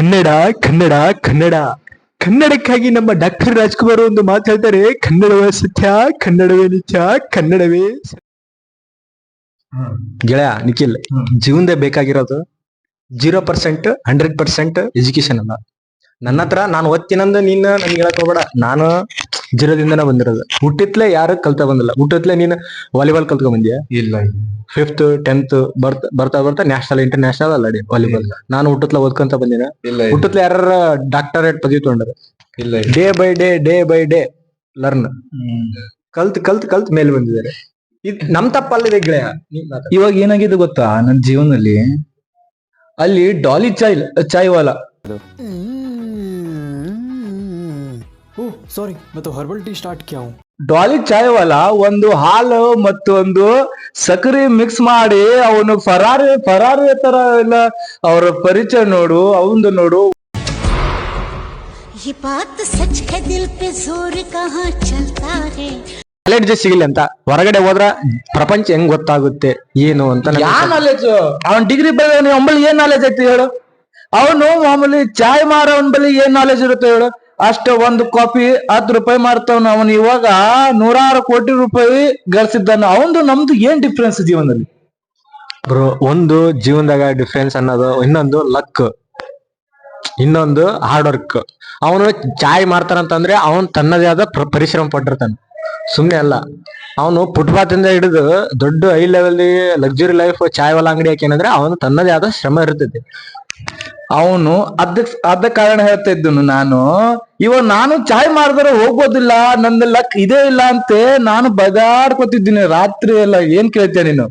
ಕನ್ನಡ ಕನ್ನಡ ಕನ್ನಡ ಕನ್ನಡಕ್ಕಾಗಿ ನಮ್ಮ ಡಾಕ್ಟರ್ ರಾಜ್ಕುಮಾರ್ ಒಂದು ಮಾತು ಹೇಳ್ತಾರೆ, ಕನ್ನಡವೇ ಸತ್ಯ, ಕನ್ನಡವೇ ನಿತ್ಯ, ಕನ್ನಡವೇ ಗೆಳೆಯ ನಿಖಿಲ್. ಜೀವನದೇ ಬೇಕಾಗಿರೋದು 0% 100% ಎಜುಕೇಶನ್ ಅಲ್ಲ. ನನ್ನ ಹತ್ರ ನಾನು ಓದ್ತೀನಂದ ನೀನ್ ನನ್ಗೆ ಹೇಳಕ್ ಹೋಗ್ಬೇಡ. ನಾನು ಜಿರೋದಿಂದನೇ ಬಂದಿರೋದು. ಹುಟ್ಟಿತ್ಲೆ ಯಾರು ಕಲ್ತ ಬಂದಿಲ್ಲ. ಹುಟ್ಟಿತ್ಲೆ ನೀನ್ ವಾಲಿಬಾಲ್ ಕಲ್ತ್ಕೊಂಡ್ ಬಂದ್ಯಾ? ಇಲ್ಲ 5th 10th ಬರ್ತಾ ನ್ಯಾಷನಲ್ ಇಂಟರ್ನ್ಯಾಷನಲ್ ಅಲ್ಲಡಿ ವಾಲಿಬಾಲ್. ನಾನು ಹುಟ್ಟತ್ಲೆ ಓದ್ಕೊಂತ ಬಂದಿನ. ಇಲ್ಲ ಹುಟ್ಟತ್ಲೆ ಯಾರ ಡಾಕ್ಟರೇಟ್ ಪದವಿ ತಗೊಂಡ್ರ? ಇಲ್ಲ ಡೇ ಬೈ ಡೇ ಲರ್ನ್ ಕಲ್ತ್ ಮೇಲೆ ಬಂದಿದ್ದಾರೆ. ಇದ್ ನಮ್ ತಪ್ಪಲ್ಲಿದೆ ಗೆಳೆಯ. ಇವಾಗ ಏನಾಗಿದೆ ಗೊತ್ತಾ, ನನ್ನ ಜೀವನದಲ್ಲಿ ಅಲ್ಲಿ ಡಾಲಿ ಚಾಯ್ ವಾಲ सॉरी मैं तो हर्बल टी स्टार्ट किया हूँ. ಡಾಲಿ ಚಾಯ್ ವಾಲ ಒಂದು ಹಾಲು ಮತ್ತು ಒಂದು ಸಕ್ಕರೆ ಮಿಕ್ಸ್ ಮಾಡಿ ಅವನು ಫರಾರಿ ತರ ಎಲ್ಲ ಅವರ ಪರಿಚಯ ನೋಡು, ಅವಂದು ನೋಡು. ये बात सच है, दिल पे जोर कहाँ चलता है. ನಾಲೆಡ್ಜ್ ಸಿಗಲಿ ಅಂತ ಹೊರಗಡೆ ಹೋದ್ರ ಪ್ರಪಂಚ ಹೆಂಗ್ ಗೊತ್ತಾಗುತ್ತೆ ಏನು ಅಂತ. ಯಾ ನಾಲೆಜ್? ಅವನ್ ಡಿಗ್ರಿ ಬೆಳೆದವನು ಅಂಬಳಿ ಏನ್ ನಾಲೆಜ್ ಐತಿ ಹೇಳು? ಅವನು ಮಾಮೂಲಿ ಚಾಯ್ ಮಾರವನ್ ಬಳಿ ಏನ್ ನಾಲೆಜ್ ಇರುತ್ತೆ ಹೇಳು? ಅಷ್ಟ ಒಂದು ಕಾಫಿ 10 ರೂಪಾಯಿ ಮಾರ್ತಾವನು. ಅವನು ಇವಾಗ 100 ಕೋಟಿ ರೂಪಾಯಿ ಗಳಿಸಿದ್ದಾನ. ಅವನು ನಮ್ದು ಏನ್ ಡಿಫ್ರೆನ್ಸ್ ಜೀವನದಲ್ಲಿ? ಬ್ರೋ, ಒಂದು ಜೀವನದಾಗ ಡಿಫ್ರೆನ್ಸ್ ಅನ್ನೋದು, ಇನ್ನೊಂದು ಲಕ್, ಇನ್ನೊಂದು ಹಾರ್ಡ್ ವರ್ಕ್. ಅವನು ಚಾಯ್ ಮಾರ್ತಾನಂತಂದ್ರೆ ಅವನ್ ತನ್ನದೇ ಆದ ಪರಿಶ್ರಮ ಪಟ್ಟಿರ್ತಾನೆ, ಸುಮ್ನೆ ಅಲ್ಲ. ಅವನು ಫುಟ್ಪಾತ್ ಇಂದ ಹಿಡಿದು ದೊಡ್ಡ ಹೈ ಲೆವೆಲ್ ಲಕ್ಸುರಿ ಲೈಫ್ ಚಾಯ್ ವಾಲ ಅಂಗಡಿ ಯಾಕೆಂದ್ರೆ ಅವನು ತನ್ನದೇ ಆದ ಶ್ರಮ ಇರ್ತೈತಿ. ಅವನು ಅದ ಕಾರಣ ಹೇಳ್ತಾ ಇದ್ದನು ನಾನು. ಇವಾಗ ನಾನು ಚಾಯ್ ಮಾಡಿದ್ರೆ ಹೋಗೋದಿಲ್ಲ, ನಂದು ಲಕ್ ಇದೇ ಇಲ್ಲ ಅಂತೆ ನಾನು ಬಗಾಡ್ಕೊತಿದ್ದೀನಿ ರಾತ್ರಿ ಎಲ್ಲ. ಏನ್ ಕೇಳ್ತೀಯ ನೀನು?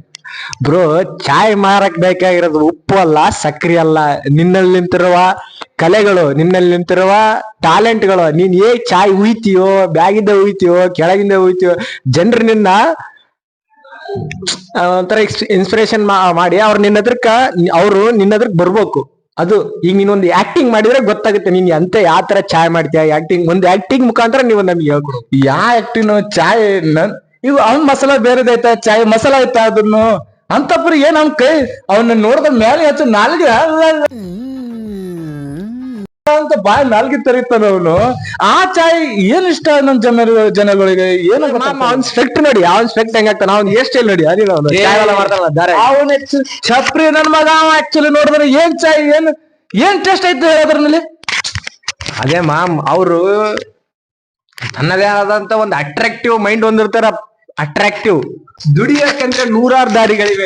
ಬ್ರೋ, ಚಾಯ್ ಮಾರಕ್ ಬೇಕಾಗಿರೋದು ಉಪ್ಪು ಅಲ್ಲ, ಸಕ್ರಿ ಅಲ್ಲ, ನಿನ್ನಲ್ಲಿ ನಿಂತಿರುವ ಕಲೆಗಳು, ನಿನ್ನಲ್ಲಿ ನಿಂತಿರುವ ಟ್ಯಾಲೆಂಟ್ಗಳು. ನೀನ್ ಚಾಯ್ ಉಯ್ತೀಯೋ, ಬ್ಯಾಗಿಂದ ಉಯ್ತೀಯೋ, ಕೆಳಗಿಂದ ಉಯ್ತೀಯೋ, ಜನರು ನಿನ್ನ ಒಂಥರ ಇನ್ಸ್ಪಿರೇಷನ್ ಮಾಡಿ ಅವ್ರು ನಿನ್ನ ಹತ್ರಕ್ ಬರ್ಬೇಕು. ಅದು ಈಗ ನೀನೊಂದು ಆಕ್ಟಿಂಗ್ ಮಾಡಿದ್ರೆ ಗೊತ್ತಾಗುತ್ತೆ ನೀನ್ ಅಂತ ಯಾವ ತರ ಚಾಯ್ ಮಾಡ್ತೀಯ. ಒಂದು ಆಕ್ಟಿಂಗ್ ಮುಖಾಂತರ ನೀವು ನಮ್ಗೆ ಹೇಳ್ಕೊಡು. ಯಾ ಆಕ್ಟಿಂಗ್ ಚಾಯ್ ಈಗ ಅವ್ನ್ ಮಸಾಲ ಬೇರೆದೈತಾ, ಚಾಯ್ ಮಸಾಲ ಐತಾ ಅದನ್ನು ಅಂತಪ್ರಿ ಏನ್ ಅವ್ನ ಕೈ ಅವನ್ನ ನೋಡಿದ ಮೇಲೆ ಹಚ್ಚ ನಾಲ್ಗೆ ಅಂತ ಬಾಯ್ ನಾಲ್ಗೆ ತರಿತಾನ ಅವನು. ಆ ಚಾಯ್ ಏನ್ ಇಷ್ಟ ನಮ್ ಜನಗಳಿಗೆ ಏನು ಅವ್ನ್ ಸ್ಪೆಕ್ಟ್ ನೋಡಿ, ಅವ್ನ್ ಸ್ಪೆಕ್ಟ್ ಹೆಂಗಾಗ್ತಾನ, ಅವ್ನ್ ಹೇರ್ ಸ್ಟೈಲ್ ನೋಡಿ. ಅವನ್ ಛಪ್ರಿ ನನ್ ಮಗ. ಆಕ್ಚುಲಿ ನೋಡಿದ್ರೆ ಏನ್ ಚಾಯ್ ಏನ್ ಟೇಸ್ಟ್ ಐತೆ ಅದ್ರಲ್ಲಿ? ಅದೇ ಮಾಮ್, ಅವರು ತನ್ನದೇ ಆದಂತ ಒಂದು ಅಟ್ರಾಕ್ಟಿವ್ ಮೈಂಡ್ ಹೊಂದಿರ್ತಾರ. ಅಟ್ರಾಕ್ಟಿವ್ ದುಡಿಯಕ್ಕಂತ 100 ದಾರಿಗಳಿವೆ.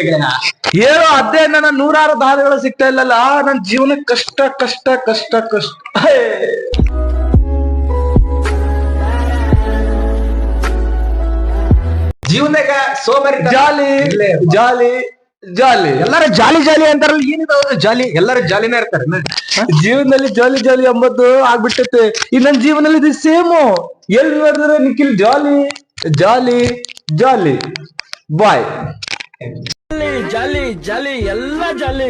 ಏನೋ ಅದೇ ನನ್ನ 100 ದಾರಿಗಳು ಸಿಗ್ತಾ ಇಲ್ಲಲ್ಲ. ನನ್ ಜೀವನ ಕಷ್ಟ ಕಷ್ಟ ಕಷ್ಟ ಕಷ್ಟ. ಜೀವನದಾಗ ಸೋಮರಿ ಜಾಲಿ ಜಾಲಿ ಜಾಲಿ ಎಲ್ಲಾರು ಜಾಲಿ ಅಂತಾರಲ್ಲ, ಏನಿದೆ ಜಾಲಿ? ಎಲ್ಲಾರು ಜಾಲಿನೇ ಇರ್ತಾರೆ. ಜೀವನದಲ್ಲಿ ಜಾಲಿ ಜಾಲಿ ಎಂಬುದು ಆಗ್ಬಿಟ್ಟೈತೆ. ಈ ನನ್ ಜೀವನದಲ್ಲಿ ಇದು ಸೇಮು. ಎಲ್ಲಿ ನೋಡಿದ್ರೆ ನಿಖಿಲ್ ಜಾಲಿ ಜಾಲಿ ಜಾಲಿ ಬಾಯ್. ಜಾಲಿ ಜಾಲಿ ಎಲ್ಲ ಜಾಲಿ.